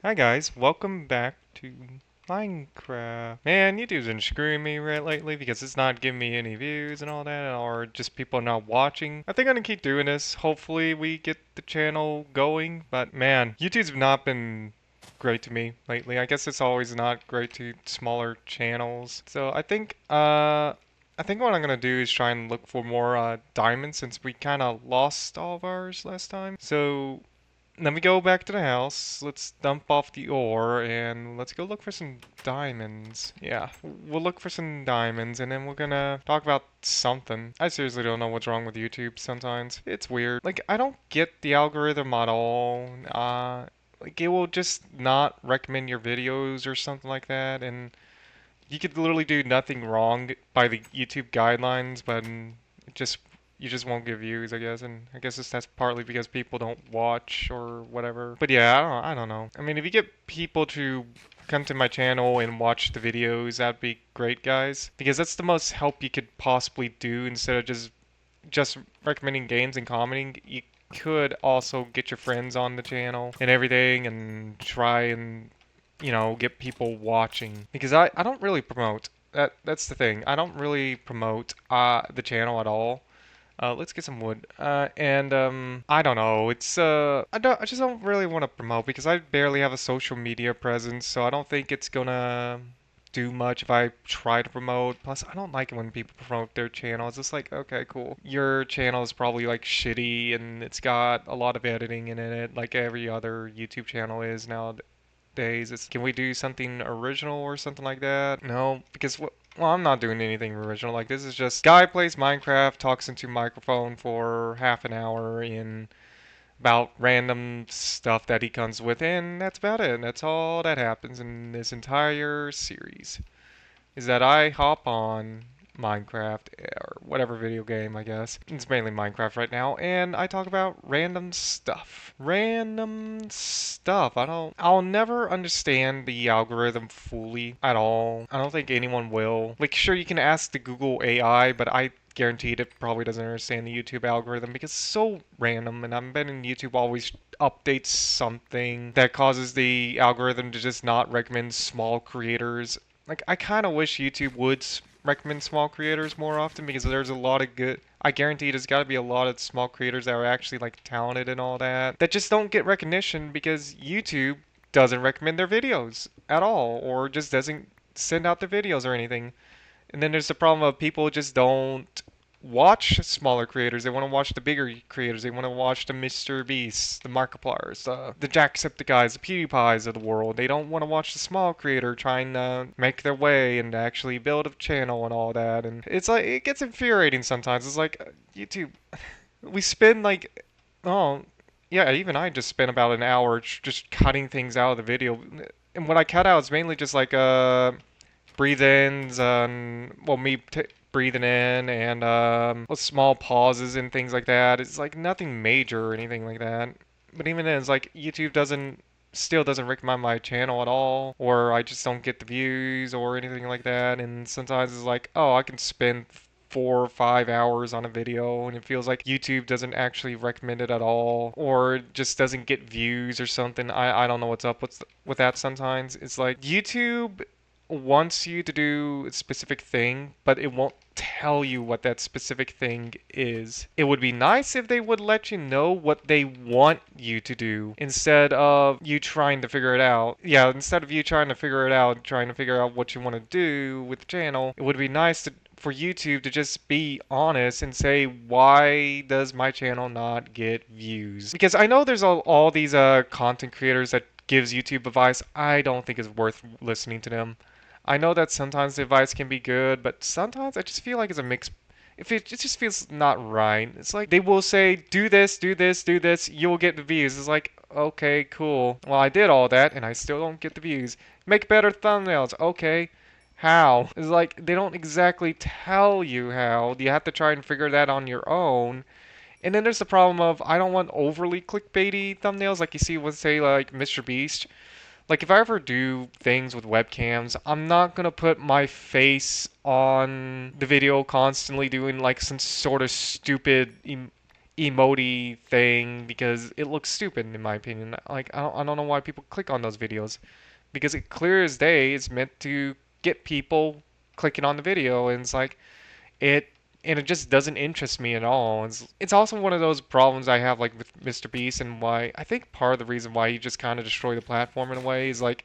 Hi guys, welcome back to Minecraft. Man, YouTube's been screwing me right lately because it's not giving me any views and all that, or just people not watching. I think I'm gonna keep doing this. Hopefully we get the channel going, but man, YouTube's not been great to me lately. I guess it's always not great to smaller channels. So I think what I'm gonna do is try and look for more diamonds since we kind of lost all of ours last time. So let me go back to the house. Let's dump off the ore and let's go look for some diamonds. Yeah, we'll look for some diamonds and then we're gonna talk about something. I seriously don't know what's wrong with YouTube sometimes. It's weird. Like, I don't get the algorithm at all. Like, it will just not recommend your videos or something like that. And you could literally do nothing wrong by the YouTube guidelines, but it just you just won't get views, I guess, and I guess that's partly because people don't watch or whatever. But yeah, I don't know. I mean, if you get people to come to my channel and watch the videos, that'd be great, guys, because that's the most help you could possibly do instead of just recommending games and commenting. You could also get your friends on the channel and everything and try and get people watching because I don't really promote that's the thing. I don't really promote the channel at all. Let's get some wood. And I don't know. I just don't really want to promote because I barely have a social media presence, so I don't think it's gonna do much if I try to promote. Plus, I don't like it when people promote their channels. It's like, okay, cool. Your channel is probably like shitty and it's got a lot of editing in it, like every other YouTube channel is nowadays. Can we do something original or something like that? No, because well, I'm not doing anything original. Like, this is just guy plays Minecraft, talks into microphone for half an hour in about random stuff that he comes with, and that's about it. That's all that happens in this entire series is that I hop on Minecraft or whatever video game, I guess. It's mainly Minecraft right now, and I talk about random stuff. Random stuff. I'll never understand the algorithm fully at all. I don't think anyone will. Like, sure, you can ask the Google AI, but I guaranteed it probably doesn't understand the YouTube algorithm because it's so random, and I'm betting YouTube always updates something that causes the algorithm to just not recommend small creators. Like, I kind of wish YouTube would recommend small creators more often because there's a lot of good. I guarantee there's got to be a lot of small creators that are actually like talented and all that just don't get recognition because YouTube doesn't recommend their videos at all or just doesn't send out their videos or anything. And then there's the problem of people just don't watch smaller creators. They want to watch the bigger creators. They want to watch the Mr. Beasts, the Markipliers, the Jacksepticeye's, the PewDiePies of the world. They don't want to watch the small creator trying to make their way and actually build a channel and all that. And it's like, it gets infuriating sometimes. It's like, YouTube, we spend like, oh, yeah, even I just spent about an hour just cutting things out of the video. And what I cut out is mainly just like, breathe-ins, well, breathing in and with small pauses and things like that. It's like nothing major or anything like that. But even then, it's like YouTube still doesn't recommend my channel at all, or I just don't get the views or anything like that. And sometimes it's like, oh, I can spend 4 or 5 hours on a video and it feels like YouTube doesn't actually recommend it at all or it just doesn't get views or something. I don't know what's up with that sometimes. It's like YouTube wants you to do a specific thing, but it won't tell you what that specific thing is. It would be nice if they would let you know what they want you to do instead of you trying to figure it out. Yeah, instead of you trying to figure it out, trying to figure out what you want to do with the channel, it would be nice for YouTube to just be honest and say, why does my channel not get views? Because I know there's all these content creators that gives YouTube advice. I don't think it's worth listening to them. I know that sometimes the advice can be good, but sometimes I just feel like it's a mix. If it just feels not right. It's like they will say, do this, do this, do this, you'll get the views. It's like, okay, cool. Well, I did all that and I still don't get the views. Make better thumbnails. Okay. How? It's like they don't exactly tell you how. You have to try and figure that on your own. And then there's the problem of I don't want overly clickbaity thumbnails like you see with say like Mr. Beast. Like if I ever do things with webcams, I'm not gonna put my face on the video constantly doing like some sort of stupid emoji thing because it looks stupid in my opinion. Like I don't know why people click on those videos because it clear as day it's meant to get people clicking on the video, and it's like it and it just doesn't interest me at all. It's also one of those problems I have like with Mr. Beast, and why I think part of the reason why he just kind of destroyed the platform in a way is like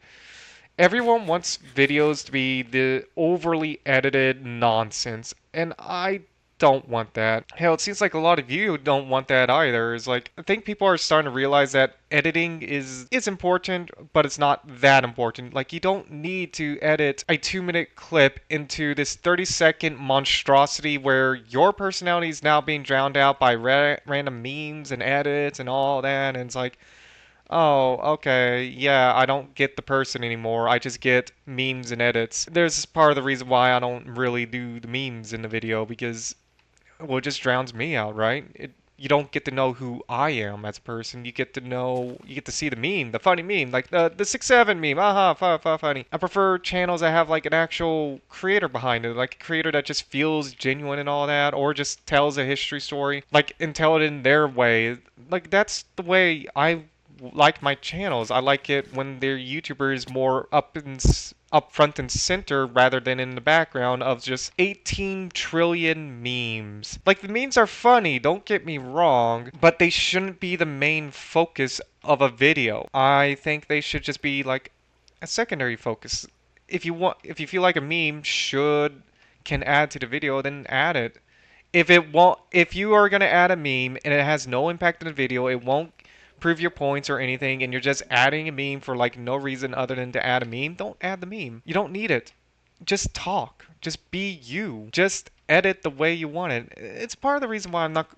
everyone wants videos to be the overly edited nonsense, and I don't want that. Hell, it seems like a lot of you don't want that either. It's like I think people are starting to realize that editing is important, but it's not that important. Like you don't need to edit a 2-minute clip into this 30-second monstrosity where your personality is now being drowned out by random memes and edits and all that, and it's like oh, okay. Yeah, I don't get the person anymore. I just get memes and edits. There's part of the reason why I don't really do the memes in the video because, well, it just drowns me out, right? You don't get to know who I am as a person. You get to see the meme, the funny meme, like the 6'7" meme. Aha, funny. I prefer channels that have like an actual creator behind it, like a creator that just feels genuine and all that, or just tells a history story, like and tell it in their way. Like that's the way I like my channels. I like it when their YouTuber is more up front and center rather than in the background of just 18 trillion memes. Like the memes are funny, don't get me wrong, but they shouldn't be the main focus of a video. I think they should just be like a secondary focus. If you feel like a meme can add to the video, then add it. If you are gonna add a meme and it has no impact on the video, it won't prove your points or anything, and you're just adding a meme for like no reason other than to add a meme, don't add the meme. You don't need it. Just talk. Just be you. Just edit the way you want it. It's part of the reason why I'm not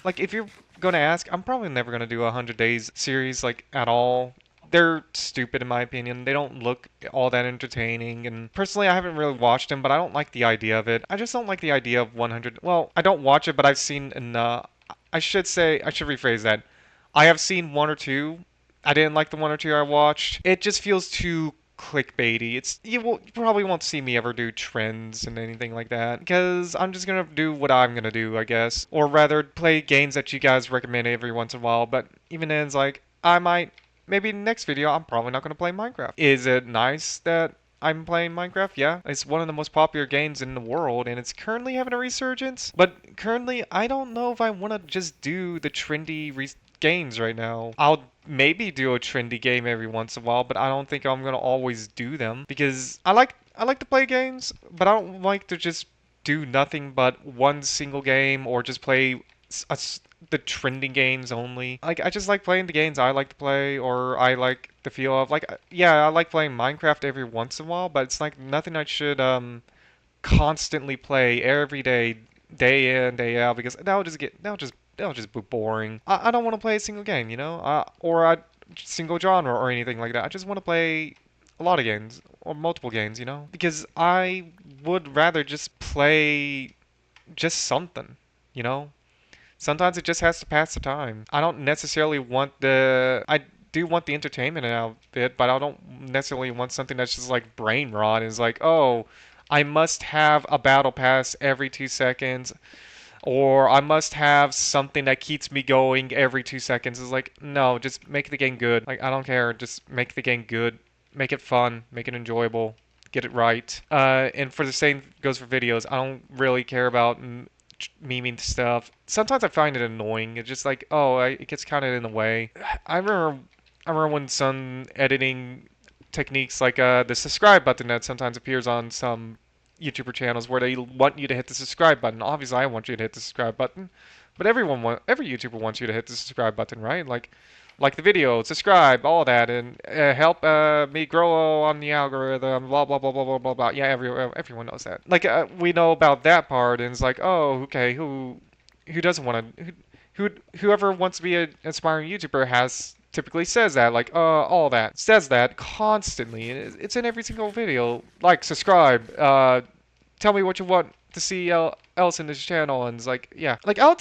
like if you're gonna ask, I'm probably never gonna do a 100 days series like at all. They're stupid in my opinion. They don't look all that entertaining, and personally I haven't really watched them, but I don't like the idea of it. I just don't like the idea of 100. Well, I don't watch it, but I've seen enough. I should rephrase that. I have seen one or two. I didn't like the one or two I watched. It just feels too clickbaity. You probably won't see me ever do trends and anything like that because I'm just gonna do what I'm gonna do, I guess, or rather play games that you guys recommend every once in a while. But even then, it's like I might maybe next video I'm probably not gonna play Minecraft. Is it nice that I'm playing Minecraft? Yeah, it's one of the most popular games in the world, and it's currently having a resurgence. But currently, I don't know if I want to just do the trendy games right now. I'll maybe do a trendy game every once in a while, but I don't think I'm gonna always do them because I like to play games, but I don't like to just do nothing but one single game or just play the trending games only. Like I just like playing the games I like to play or I like the feel of. Like yeah, I like playing Minecraft every once in a while, but it's like nothing I should constantly play every day, day in, day out, because that'll just be boring. I don't want to play a single game, you know, or a single genre or anything like that. I just want to play a lot of games or multiple games, you know, because I would rather just play just something, you know. Sometimes it just has to pass the time. I don't necessarily want I do want the entertainment out of it, but I don't necessarily want something that's just like brain rot. It's like, oh, I must have a battle pass every 2 seconds, or I must have something that keeps me going every 2 seconds. It's like, no, just make the game good. Like, I don't care. Just make the game good. Make it fun. Make it enjoyable. Get it right. And for the same goes for videos. I don't really care about memeing stuff. Sometimes I find it annoying. It's just like, oh, it gets kind of in the way. I remember when some editing techniques like the subscribe button that sometimes appears on some YouTuber channels where they want you to hit the subscribe button. Obviously, I want you to hit the subscribe button, but every YouTuber wants you to hit the subscribe button, right? Like the video, subscribe, all that, and help me grow on the algorithm, blah blah blah blah blah blah blah. Yeah, everyone knows that. Like we know about that part, and it's like, oh, okay, who doesn't want to whoever wants to be an aspiring YouTuber has typically says that, like, all that says that constantly. It's in every single video. Like, subscribe, tell me what you want to see else in this channel, and it's like, yeah, like I'll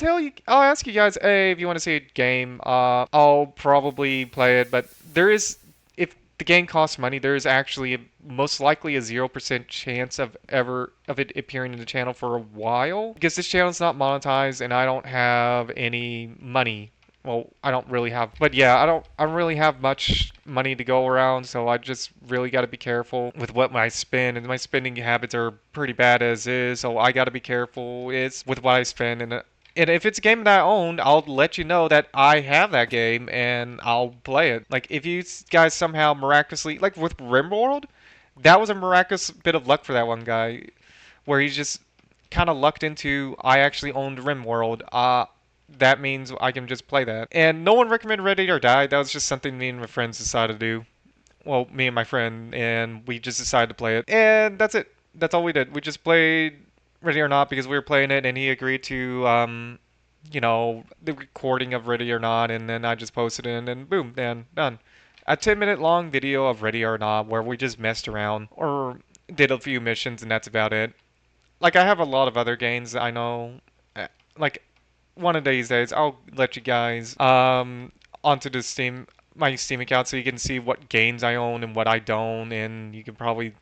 ask you guys, hey, if you want to see a game, I'll probably play it, but there is, if the game costs money, there is actually most likely a 0% chance of it appearing in the channel for a while because this channel is not monetized and I don't have any money. Well, I don't really have, but yeah, I don't really have much money to go around, so I just really got to be careful with what I spend, and my spending habits are pretty bad as is, so I got to be careful it's with what I spend, and if it's a game that I owned, I'll let you know that I have that game and I'll play it. Like if you guys somehow miraculously, like with RimWorld, that was a miraculous bit of luck for that one guy, where he just kind of lucked into I actually owned RimWorld. That means I can just play that. And no one recommended Ready or Die. That was just something me and my friends decided to do. Well, me and my friend, and we just decided to play it. And that's it. That's all we did. We just played Ready or Not because we were playing it, and he agreed to, the recording of Ready or Not, and then I just posted it, and boom, done. A 10-minute long video of Ready or Not where we just messed around or did a few missions, and that's about it. Like I have a lot of other games I know. Like one of these days, I'll let you guys onto the my Steam account so you can see what games I own and what I don't, and you can probably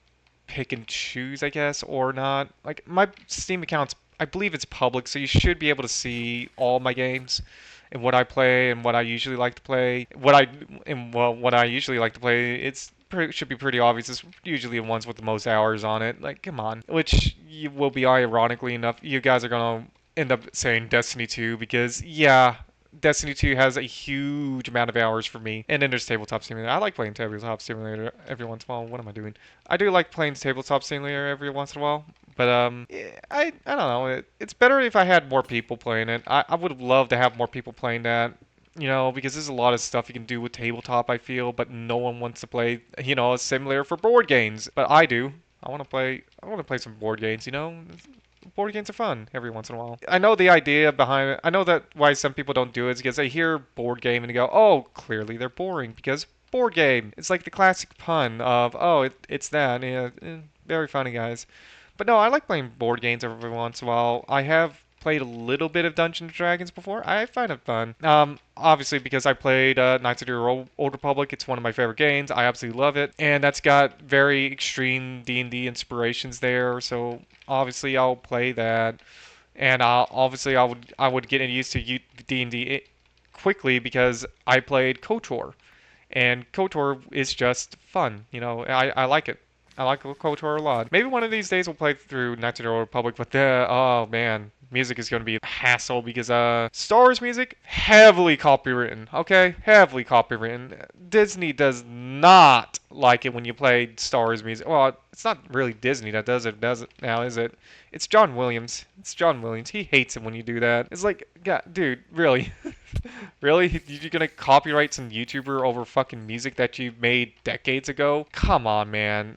pick and choose, I guess, or not. Like my Steam account's, I believe it's public, so you should be able to see all my games and what I play and what I usually like to play. What I usually like to play, should be pretty obvious. It's usually the ones with the most hours on it. Like, come on. Which will be ironically enough, you guys are gonna end up saying Destiny 2 because yeah, Destiny 2 has a huge amount of hours for me. And then there's Tabletop Simulator. I like playing Tabletop Simulator every once in a while. What am I doing? I do like playing Tabletop Simulator every once in a while. But I don't know. It's better if I had more people playing it. I would love to have more people playing that. Because there's a lot of stuff you can do with tabletop, I feel, but no one wants to play, a simulator for board games. But I do. I want to play some board games. Board games are fun every once in a while. I know the idea behind it. I know that why some people don't do it is because they hear board game and they go, oh, clearly they're boring because board game. It's like the classic pun of, oh, it's that. Yeah, very funny, guys. But no, I like playing board games every once in a while. I have played a little bit of Dungeons and Dragons before. I find it fun. Obviously because I played Knights of the Old Republic. It's one of my favorite games. I absolutely love it, and that's got very extreme D&D inspirations there. So obviously I'll play that, and obviously I would get used to D&D quickly because I played KOTOR, and KOTOR is just fun. I like it. I like KOTOR a lot. Maybe one of these days we'll play through Knights of the Old Republic, but oh man, music is going to be a hassle because Star Wars music heavily copywritten. Okay, heavily copywritten. Disney does not like it when you play Star Wars music. Well, it's not really Disney that does it now, is it? It's John Williams. It's John Williams. He hates it when you do that. It's like, God, dude, really? Really? You're gonna copyright some YouTuber over fucking music that you made decades ago? Come on, man.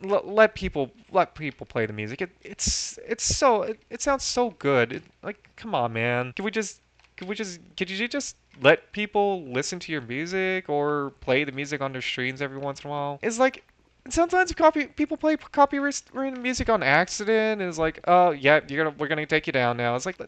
Let people play the music. It sounds so good. Like, come on, man. Could you just let people listen to your music or play the music on their streams every once in a while? It's like sometimes people play copyrighted music on accident. And it's like, oh yeah, we're gonna take you down now. It's like,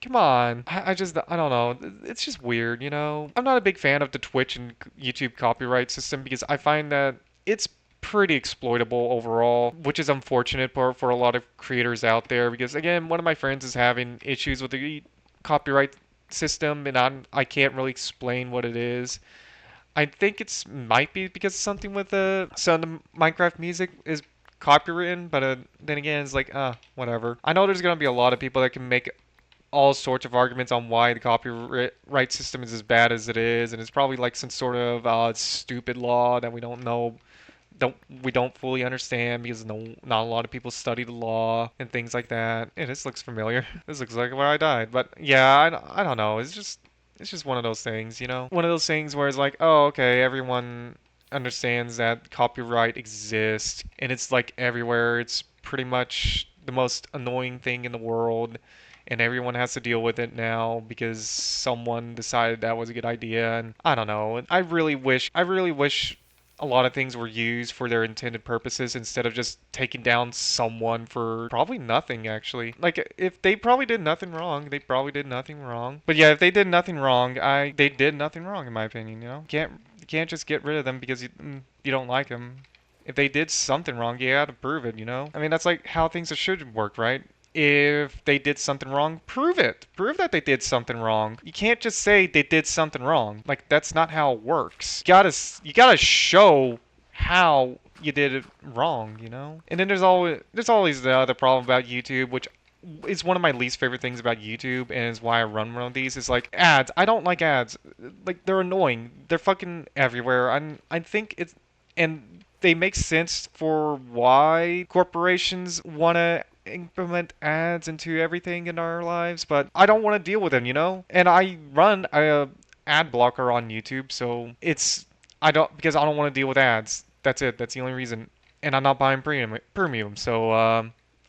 come on. I don't know. It's just weird. I'm not a big fan of the Twitch and YouTube copyright system because I find that it's pretty exploitable overall, which is unfortunate for a lot of creators out there because again, one of my friends is having issues with the copyright system and I can't really explain what it is. I think it's might be because something with some of the Minecraft music is copywritten, but then again, it's like, whatever. I know there's gonna be a lot of people that can make all sorts of arguments on why the copyright system is as bad as it is, and it's probably like some sort of stupid law that we don't fully understand because not a lot of people study the law and things like that. And this looks familiar. This looks like where I died. But yeah, I don't know. It's just one of those things. One of those things where it's like, oh, okay, everyone understands that copyright exists and it's like everywhere. It's pretty much the most annoying thing in the world. And everyone has to deal with it now because someone decided that was a good idea. And I don't know. I really wish a lot of things were used for their intended purposes instead of just taking down someone for probably nothing, actually. Like, if they probably did nothing wrong, they probably did nothing wrong. But yeah, if they did nothing wrong, they did nothing wrong, in my opinion. You can't just get rid of them because you don't like them. If they did something wrong, you gotta prove it, you know? I mean, that's like how things should work, right? If they did something wrong, prove it. Prove that they did something wrong. You can't just say they did something wrong. Like, that's not how it works. You gotta show how you did it wrong, you know? And then there's always the other problem about YouTube, which is one of my least favorite things about YouTube, and is why I run one of these, is like ads. I don't like ads. Like, they're annoying. They're fucking everywhere. I think it's, and they make sense for why corporations want to implement ads into everything in our lives, but I don't want to deal with them, you know? And I run a ad blocker on YouTube, so because I don't want to deal with ads. That's it. That's the only reason. And I'm not buying premium, so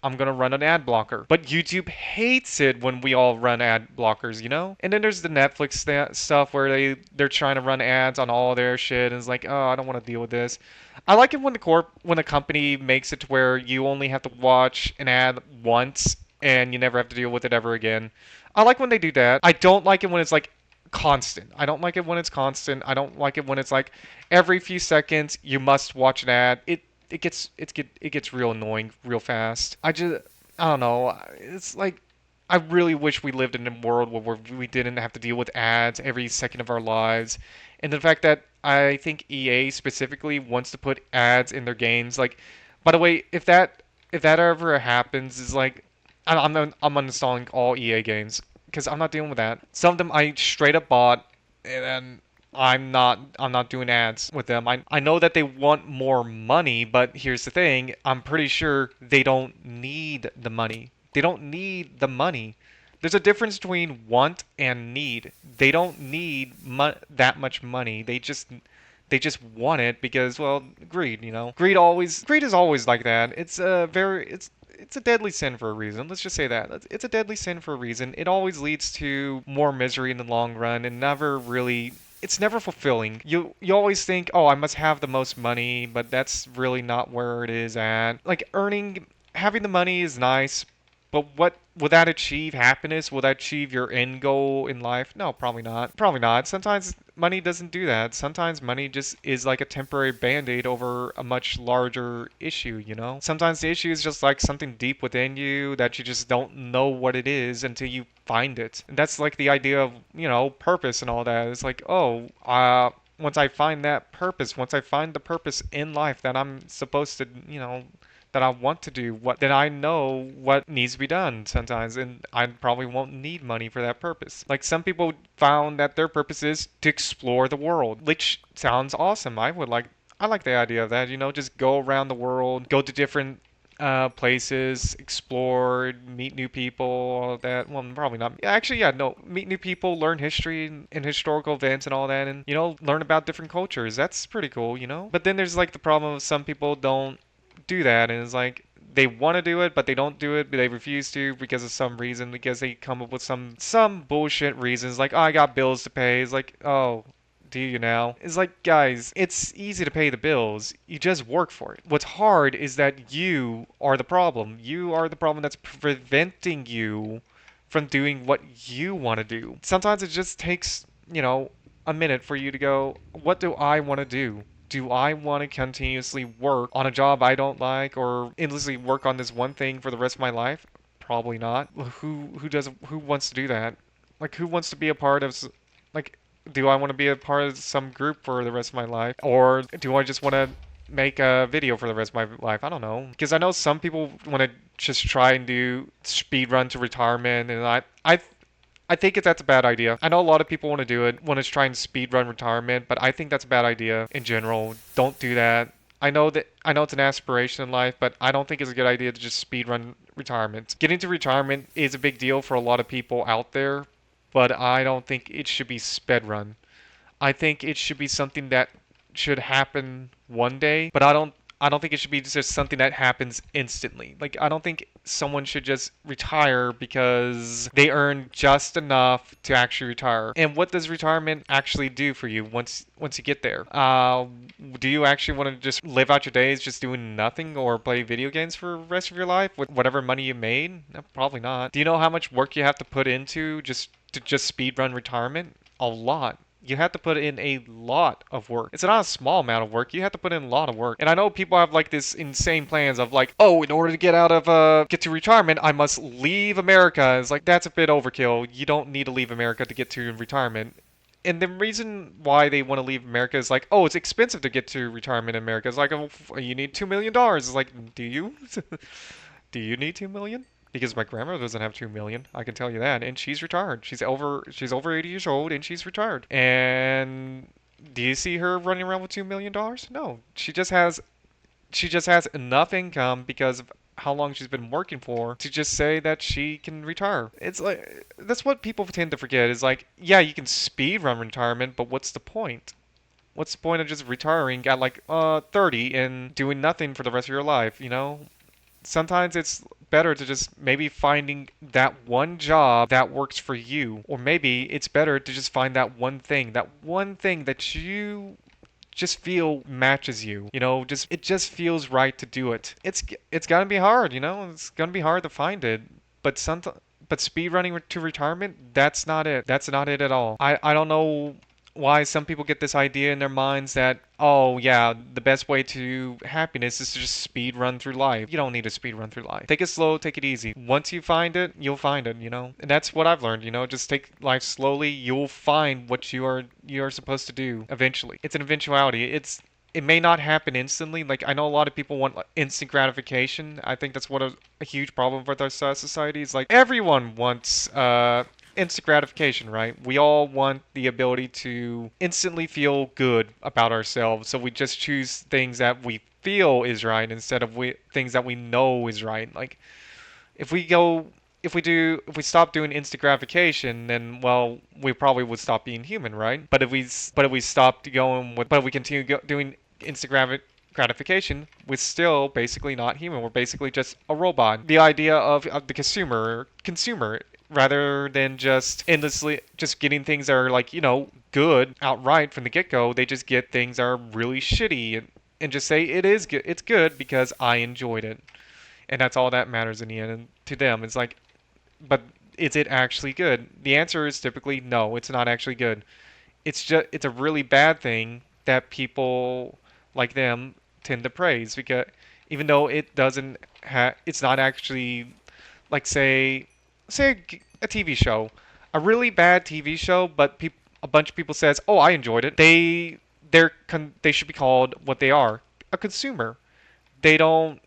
I'm gonna run an ad blocker. But YouTube hates it when we all run ad blockers, you know? And then there's the Netflix stuff where they're trying to run ads on all their shit, and it's like, oh, I don't want to deal with this. I like it when the company makes it to where you only have to watch an ad once and you never have to deal with it ever again. I like when they do that. I don't like it when it's like constant. I don't like it when it's constant. I don't like it when it's like every few seconds you must watch an ad. It gets real annoying real fast. I don't know. It's like I really wish we lived in a world where we didn't have to deal with ads every second of our lives. And the fact that I think EA specifically wants to put ads in their games. Like, by the way, if that ever happens, is like I'm uninstalling all EA games because I'm not dealing with that. Some of them I straight up bought, and then I'm not doing ads with them. I know that they want more money, but here's the thing. I'm pretty sure they don't need the money. They don't need the money. There's a difference between want and need. They don't need that much money. They just want it because, well, greed, you know. Greed is always like that. It's a deadly sin for a reason. Let's just say that. It's a deadly sin for a reason. It always leads to more misery in the long run, and it's never fulfilling. You always think, "Oh, I must have the most money," but that's really not where it is at. Like, having the money is nice, but what will that achieve happiness? Will that achieve your end goal in life? No, probably not. Probably not. Sometimes money doesn't do that. Sometimes money just is like a temporary band-aid over a much larger issue, you know? Sometimes the issue is just like something deep within you that you just don't know what it is until you find it. And that's like the idea of, purpose and all that. It's like, oh, once I find that purpose, once I find the purpose in life that I'm supposed to, that I want to do, then I know what needs to be done sometimes, and I probably won't need money for that purpose. Like, some people found that their purpose is to explore the world, which sounds awesome. I like the idea of that, just go around the world, go to different places, explore, meet new people, all of that. Well, probably not. Yeah, actually, yeah, no, meet new people, learn history and historical events and all that, and, learn about different cultures. That's pretty cool. But then there's like the problem of some people don't do that, and it's like they want to do it but they don't do it, but they refuse to because of some reason, because they come up with some bullshit reasons like, oh, I got bills to pay. It's like, oh, do you now? It's like, guys, it's easy to pay the bills. You just work for it. What's hard is that you are the problem. You are the problem that's preventing you from doing what you want to do. Sometimes it just takes, a minute for you to go, what do I want to do? Do I want to continuously work on a job I don't like, or endlessly work on this one thing for the rest of my life? Probably not. Who wants to do that? Like, who wants to be a part of like, do I want to be a part of some group for the rest of my life, or do I just want to make a video for the rest of my life? I don't know, because I know some people want to just try and do speed run to retirement, and I think that's a bad idea. I know a lot of people want to do it, want to try and speed run retirement, but I think that's a bad idea in general. Don't do that. I know it's an aspiration in life, but I don't think it's a good idea to just speed run retirement. Getting to retirement is a big deal for a lot of people out there, but I don't think it should be sped run. I think it should be something that should happen one day, but I don't think it should be just something that happens instantly. Like, I don't think someone should just retire because they earn just enough to actually retire. And what does retirement actually do for you once you get there? Do you actually want to just live out your days just doing nothing, or play video games for the rest of your life with whatever money you made? No, probably not. Do you know how much work you have to put into just speed run retirement? A lot. You have to put in a lot of work. It's not a small amount of work. You have to put in a lot of work. And I know people have like this insane plans of like, oh, in order to get out of get to retirement, I must leave America. It's like that's a bit overkill. You don't need to leave America to get to retirement. And the reason why they want to leave America is like, oh, it's expensive to get to retirement in America. It's like, oh, you need $2 million. It's like, do you? Do you need 2 million? Because my grandmother doesn't have 2 million. I can tell you that, and she's retired. She's over 80 years old, and she's retired. And do you see her running around with $2 million? No, she just has enough income because of how long she's been working for to just say that she can retire. It's like that's what people tend to forget is like, yeah, you can speed run retirement, but what's the point? What's the point of just retiring at like 30 and doing nothing for the rest of your life, you know? Sometimes it's better to just maybe finding that one job that works for you, or maybe it's better to just find that one thing that you just feel matches you. You know, just it just feels right to do it. It's gonna be hard, you know. It's gonna be hard to find it, but speed running to retirement, that's not it. That's not it at all. I don't know why some people get this idea in their minds that, oh yeah, the best way to happiness is to just speed run through life. You don't need to speed run through life. Take it slow, take it easy. Once you find it, you'll find it, you know? And that's what I've learned, you know, just take life slowly, you'll find what you are supposed to do eventually. It's an eventuality. It may not happen instantly. Like I know a lot of people want like, instant gratification. I think that's what a huge problem with our society is like everyone wants instant gratification, right? We all want the ability to instantly feel good about ourselves, so we just choose things that we feel is right instead of things that we know is right. Like if we go if we stop doing instant gratification, then well, we probably would stop being human, right? But if we stopped going with but we continue doing instant gratification, we're still basically not human. We're basically just a robot. The idea of the consumer rather than just endlessly just getting things that are like, you know, good outright from the get-go, they just get things that are really shitty and just say it is good. It's good because I enjoyed it. And that's all that matters in the end. And to them, it's like, but is it actually good? The answer is typically no, it's not actually good. It's a really bad thing that people like them tend to praise because even though it doesn't it's not actually like say a TV show, a really bad TV show, but a bunch of people says, "Oh, I enjoyed it." They should be called what they are, a consumer. They don't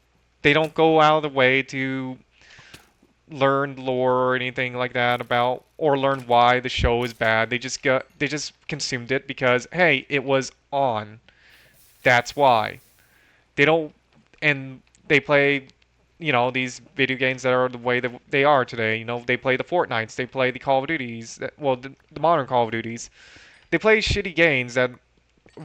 they don't go out of the way to learn lore or anything like that about or learn why the show is bad. They just consumed it because hey, it was on. That's why. They don't and they play these video games that are the way that they are today. They play the Fortnites, they play the Call of Duties, well, the modern Call of Duties. They play shitty games that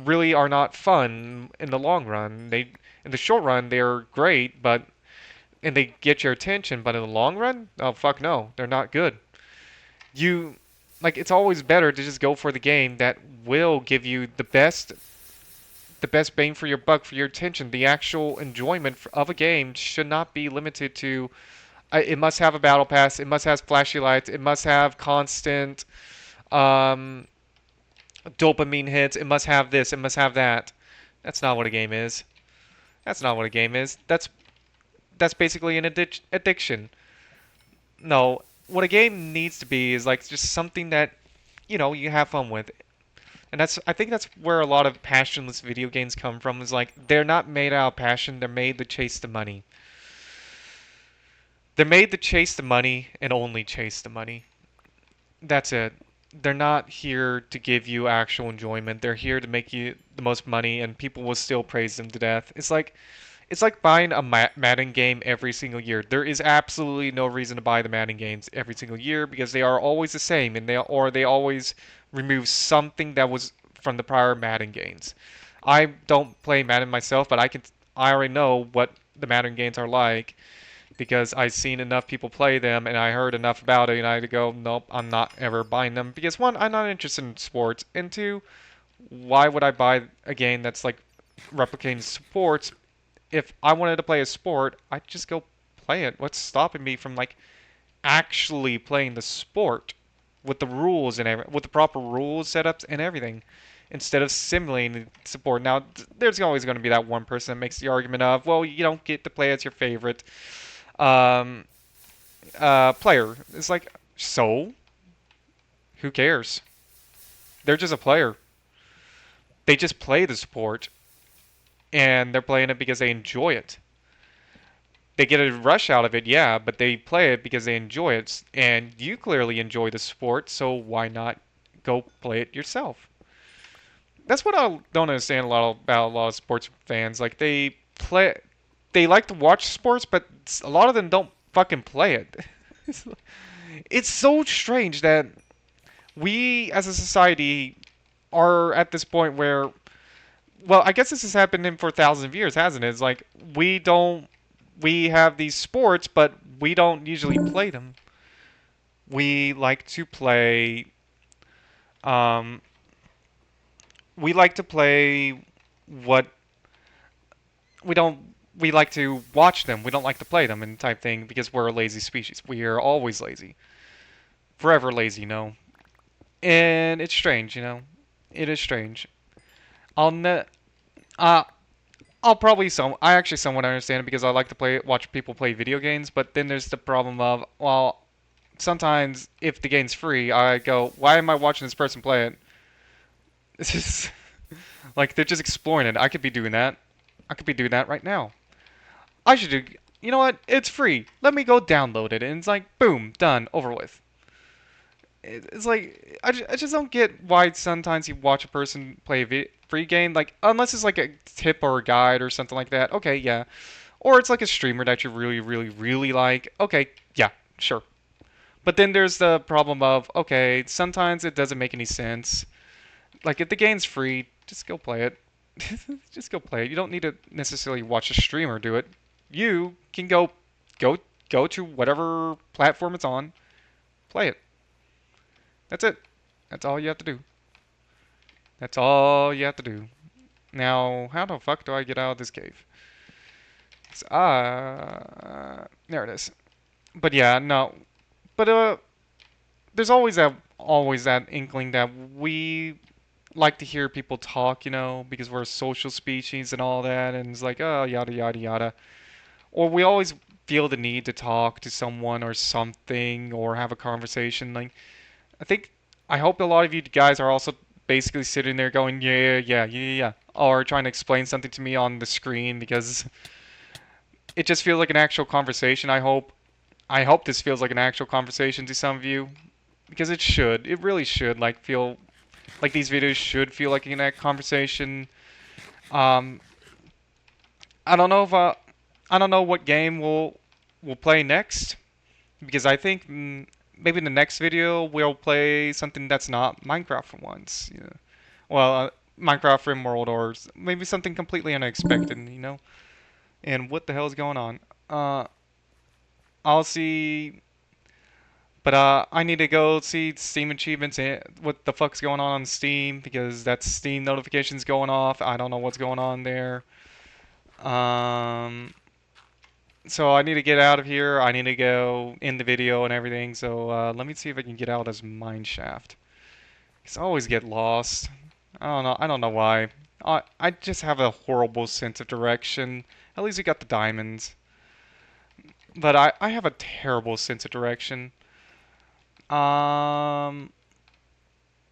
really are not fun in the long run. In the short run, they're great, and they get your attention, but in the long run, oh fuck no, they're not good. You it's always better to just go for the game that will give you the best bang for your buck for your attention. The actual enjoyment of a game should not be limited to it must have a battle pass, it must have flashy lights, it must have constant um, dopamine hits, it must have this, it must have that. That's not what a game is. That's not what a game is. That's basically an addiction. No, what a game needs to be is like just something that you have fun with. And I think that's where a lot of passionless video games come from is like they're not made out of passion, they're made to chase the money. They're made to chase the money and only chase the money. That's it. They're not here to give you actual enjoyment. They're here to make you the most money and people will still praise them to death. It's like buying a Madden game every single year. There is absolutely no reason to buy the Madden games every single year because they are always the same and they always remove something that was from the prior Madden games. I don't play Madden myself, but I already know what the Madden games are like because I've seen enough people play them and I heard enough about it and I had to go, nope, I'm not ever buying them because one, I'm not interested in sports, and two, why would I buy a game that's like replicating sports? If I wanted to play a sport, I'd just go play it. What's stopping me from like actually playing the sport? with the rules and with the proper rules setups and everything, instead of simulating support. Now, there's always going to be that one person that makes the argument of, well, you don't get to play as your favorite um, player. It's like, so who cares? They're just a player. They just play the support, and they're playing it because they enjoy it. They get a rush out of it, yeah, but they play it because they enjoy it, and you clearly enjoy the sport, so why not go play it yourself? That's what I don't understand about a lot of sports fans. Like they like to watch sports, but a lot of them don't fucking play it. It's so strange that we as a society are at this point where, well, I guess this has happened for thousands of years, hasn't it? It's like we have these sports, but we don't usually play them. We like to play, um, we like to play what we don't. We like to watch them. We don't like to play them and type thing because we're a lazy species. We are always lazy, forever lazy, And it's strange, It is strange. I'll ne- uh, I'll probably I actually somewhat understand it because I like to watch people play video games. But then there's the problem of, well, sometimes if the game's free, I go, why am I watching this person play it? It's just like they're just exploring it. I could be doing that. I could be doing that right now. I should do. You know what? It's free. Let me go download it, and it's like, boom, done, over with. It's like I just don't get why sometimes you watch a person play a free game, like unless it's like a tip or a guide or something like that. Okay, yeah. Or it's like a streamer that you really, really, really like. Okay, yeah, sure. But then there's the problem of, okay, sometimes it doesn't make any sense. Like if the game's free, just go play it. Just go play it. You don't need to necessarily watch a streamer do it. You can go go to whatever platform it's on, play it. That's it. That's all you have to do. That's all you have to do. Now, how the fuck do I get out of this cave? There it is. But yeah, no. But there's always that inkling that we like to hear people talk, because we're a social species and all that, and it's like, oh, yada yada yada. Or we always feel the need to talk to someone or something or have a conversation. Like, I think I hope a lot of you guys are also basically sitting there going, yeah, yeah, yeah, yeah, yeah, or trying to explain something to me on the screen because it just feels like an actual conversation. I hope this feels like an actual conversation to some of you because it should. It really should feel like these videos should feel like a conversation. Um, I don't know if I don't know what game we'll play next because I think maybe in the next video we'll play something that's not Minecraft for once. Well, Minecraft RimWorld or maybe something completely unexpected. And what the hell is going on? I'll see. But I need to go see Steam achievements and what the fuck's going on Steam because that Steam notification's going off. I don't know what's going on there. Um, so I need to get out of here. I need to go in the video and everything. So let me see if I can get out as Mineshaft. Cause I always get lost. I don't know. I don't know why. I just have a horrible sense of direction. At least we got the diamonds. But I have a terrible sense of direction. Um,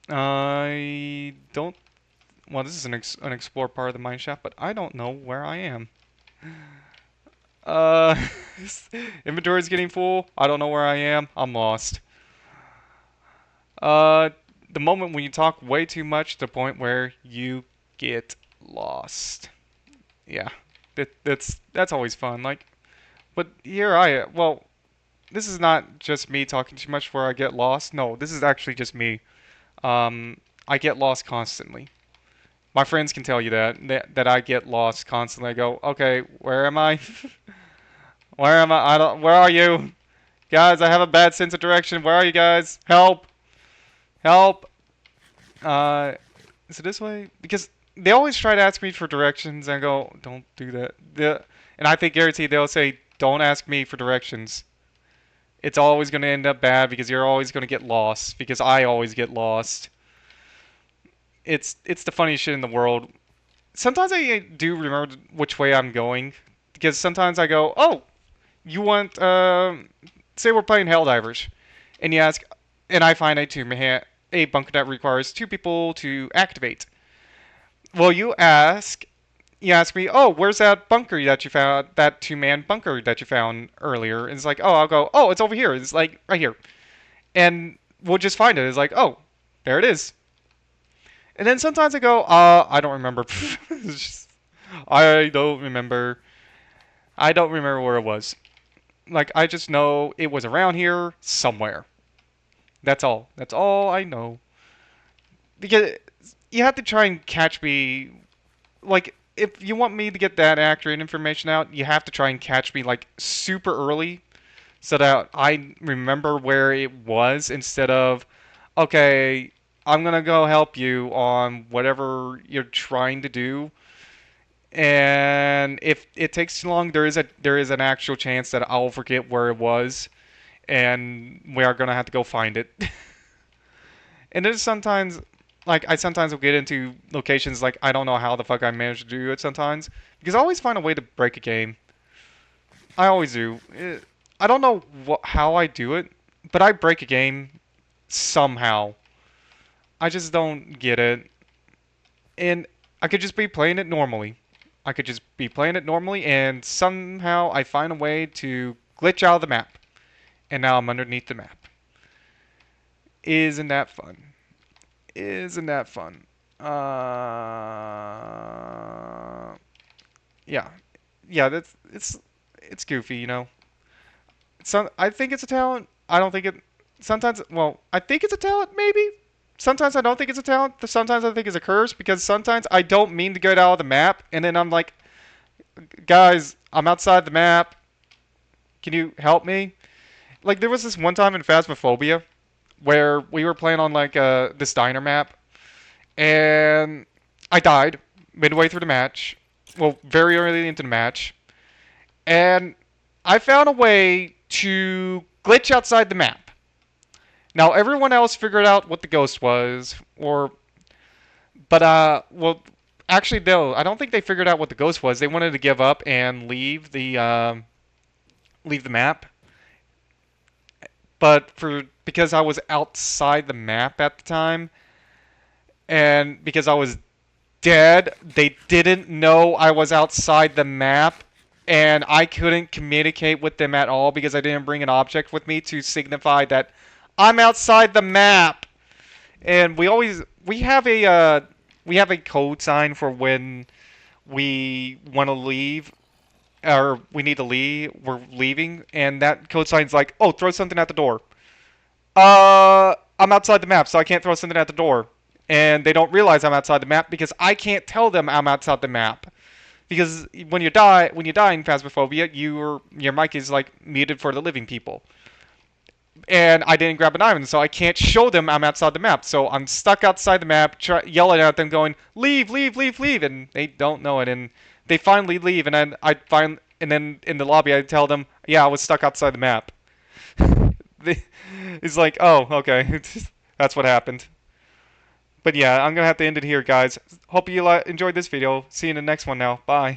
I don't. Well, this is an explore part of the mine shaft, but I don't know where I am. Uh, inventory is getting full. I don't know where I am. I'm lost. Uh, the moment when you talk way too much to the point where you get lost. Yeah, that's always fun. But here well, this is not just me talking too much where I get lost. No, this is actually just me. I get lost constantly. My friends can tell you that I get lost constantly. I go, okay, where am I? Where am I? I don't. Where are you, guys? I have a bad sense of direction. Where are you guys? Help! Help! Uh, is it this way? Because they always try to ask me for directions, and I go, don't do that. And I think guaranteed they'll say, don't ask me for directions. It's always going to end up bad because you're always going to get lost because I always get lost. It's the funniest shit in the world. Sometimes I do remember which way I'm going because sometimes I go, "Oh, you want say we're playing Helldivers." And you ask and I find a bunker that requires two people to activate. Well, you ask me, "Oh, where's that bunker that you found? That two-man bunker that you found earlier?" And it's like, "Oh, I'll go. Oh, it's over here. It's like right here." And we'll just find it. It's like, "Oh, there it is." And then sometimes I go, I don't remember. I don't remember. I don't remember where it was. Like, I just know it was around here somewhere. That's all. That's all I know. Because you have to try and catch me. Like, if you want me to get that accurate information out, you have to try and catch me, like, super early so that I remember where it was instead of, okay, I'm gonna go help you on whatever you're trying to do. And if it takes too long, there is an actual chance that I'll forget where it was, and we are gonna have to go find it. And there's sometimes, like I sometimes will get into locations like I don't know how the fuck I managed to do it sometimes because I always find a way to break a game. I always do. I don't know how I do it, but I break a game somehow. I just don't get it. And I could just be playing it normally. I could just be playing it normally, and somehow I find a way to glitch out of the map. And now I'm underneath the map. Isn't that fun? Isn't that fun? Yeah, yeah. It's goofy, you know. I think it's a talent. I don't think it. Sometimes, well, I think it's a talent, maybe. Sometimes I don't think it's a talent. Sometimes I think it's a curse because sometimes I don't mean to get out of the map, and then I'm like, guys, I'm outside the map. Can you help me? Like there was this one time in Phasmophobia where we were playing on like this diner map, and I died midway through the match. Well, very early into the match, and I found a way to glitch outside the map. Now everyone else figured out what the ghost was, well, actually no, I don't think they figured out what the ghost was. They wanted to give up and leave the map. But because I was outside the map at the time, and because I was dead, they didn't know I was outside the map, and I couldn't communicate with them at all because I didn't bring an object with me to signify that I'm outside the map. And we have a code sign for when we want to leave or we need to leave. We're leaving, and that code sign's like, "Oh, throw something at the door." I'm outside the map, so I can't throw something at the door. And they don't realize I'm outside the map because I can't tell them I'm outside the map. Because when you die in Phasmophobia, your mic is like muted for the living people. And I didn't grab an item, so I can't show them I'm outside the map. So I'm stuck outside the map, yelling at them, going, "Leave, leave, leave, leave!" And they don't know it, and they finally leave. And and then in the lobby, I tell them, "Yeah, I was stuck outside the map." It's like, "Oh, okay, that's what happened." But yeah, I'm gonna have to end it here, guys. Hope you enjoyed this video. See you in the next one now. Bye.